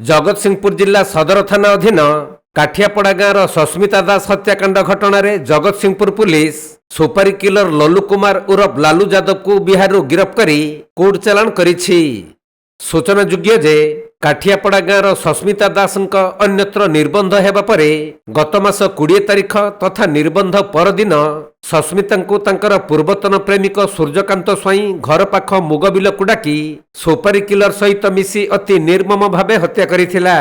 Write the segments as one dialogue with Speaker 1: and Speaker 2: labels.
Speaker 1: जगतसिंहपुर जिला सदर थाना अधीन काठियापड़ा गाँव सस्मिता दास हत्याकांड घटना जगतसिंहपुर पुलिस सुपारी किलर लल्लू कुमार उर्फ लालू यादव को बिहार गिरफ्त कर कोर्ट चालाण करिछि। सूचनायोग्य जे काठियापड़ा गाँव सस्मिता दास अन्यत्र निर्बंध हेबा परे गत मास 20 तारिख तथा निर्बंध परदिन सस्मिता को तांकर पूर्वतन प्रेमिक सूर्यकांत स्वाई घर पाख मुगबिल को डाकी सुपारी किलर सहित मिसी अति निर्मम भावे हत्या करिथिला।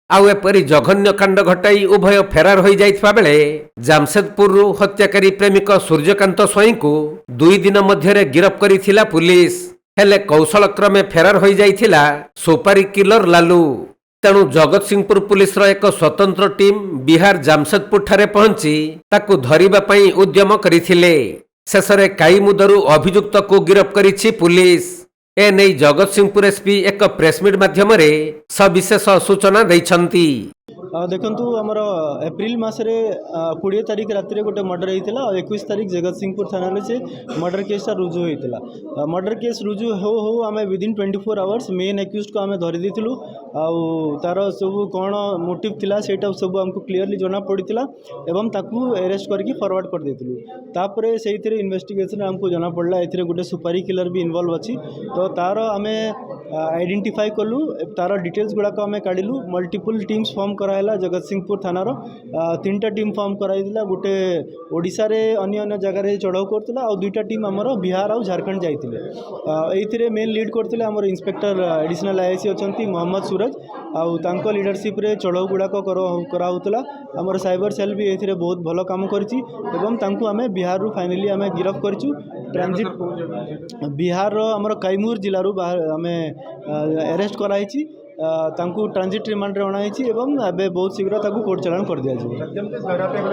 Speaker 1: आउ एपरी जघन्य कांड घटाई उभय फेरार हो जाइथिबा बेले जामशेदपुर हत्याकारी प्रेमिक सूर्यकांत स्वाई को 2 दिन मध्यरे गिरफ्त करिथिला पुलिस। हेले कौशल क्रमे फेरार हो जाइथिला सुपारी किलर लालू। तेणु जगतसिंहपुर पुलिस एक स्वतंत्र टीम बिहार जामशेदपुर ठारे पहुंची ताकू धरिबा पई उद्यम करिथिले। शेषरे काईमुदरू अभियुक्त को गिरफ्त करिछि पुलिस। ए नै जगतसिंहपुर एसपी एक प्रेसमिट माध्यम सविशेष सूचना दैछंती।
Speaker 2: देखु आमर एप्रिल मसरे 20 तारिख रात गोटे मर्डर होता और 21 तारिख जगतसिंहपुर थाना से मर्डर केसटा रुजु होता। मर्डर केस रुजु हो आम विदिन 24 आवर्स मेन एक्यूज को आम धरी देलु। तार सब कौन मोटिव थिला सेटा सब आमको क्लीयरली जना पड़ा एवं ताकू अरेस्ट करके फॉरवर्ड कर देलु। तापर से इन्वेस्टिगेशन आमको जना पड़ा ए गोटे सुपारी किलर भी इन्वॉल्व अच्छी। तो तार आम आइडेंटिफाई कलु, तार डिटेल्स गुड़ाक आम काढ़लु। मल्टीपल टीम्स फॉर्म कराला जगतसिंहपुर थानार 3टा टीम फॉर्म कराइला। गोटे ओडिशा रे अन्य जगार चढ़ाऊ करता और 2टा टीम आमर बिहार और झारखंड जाते। ये मेन लीड करते आमर इंस्पेक्टर एडिशनल आईआईसी अच्छा मोहम्मद सूरज आउ लीडरशिप रे चढ़ाऊ गुड़ाक कराला। आमर साइबर सेल भी ये बहुत भल काम करिछि एवं तांको आमे बिहार रु फाइनली आमे गिरफ्त करिछु। ट्रांजिट बिहार आमर कैमूर जिलू आमे अरेस्ट कराइछि। तांको ट्रांजिट रिमांड रे अणाइछि एवं एबे बहुत शीघ्र ताको कोर्ट चालान कर दिया जिवो।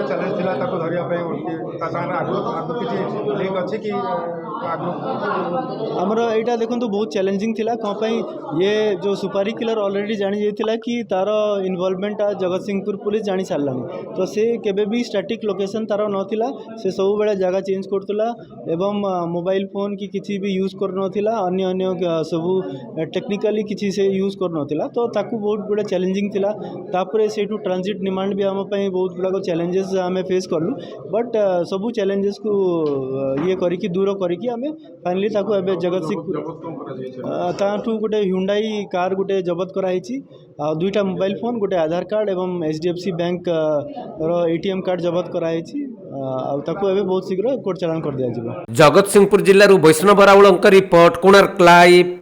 Speaker 3: चैलेंज थिला ताको धरिया पे ता सारा आगु किछि लिंक अछि कि
Speaker 2: आमर एटा देखंतु बहुत चैलेंजिंग थिला। कौन पई ये जो सुपारी किलर ऑलरेडी जानी जाइथिला कि तार इन्वॉल्वमेंट जगतसिंहपुर पुलिस जानी सारलानी। तो से केबे भी स्टैटिक लोकेशन तार नथिला, से सब बेले जगह चेंज करतला एवं मोबाइल फोन की किछि भी यूज कर नथिला। अन्य सब टेक्निकली किछि से यूज कर नथिला। तो ताकू बहुत बड़ा चैलेंजिंग थिला। तापरे सेठू ट्रांजिट डिमांड भी आम पई बहुत बड़ा चैलेंजेस आम फेस करलु। बट सबू चैलेंजेस को ये करिकी दूर करिकी आमे फाइनली ताको एबे जगतसिंहपुर ताठू गोटे ह्युंडाई कार गोटे जबत कराइछि। 2टा मोबाइल फोन, गोटे आधार कार्ड एवं एचडीएफसी बैंक रो एटीएम कार्ड जबत कराइछि। ताको एबे बहुत शीघ्र कोर्ट चालान कर दिया जिवो।
Speaker 1: जगतसिंहपुर जिल्लारू वैष्णव राउळंक रिपोर्ट कोणार्क लाइव।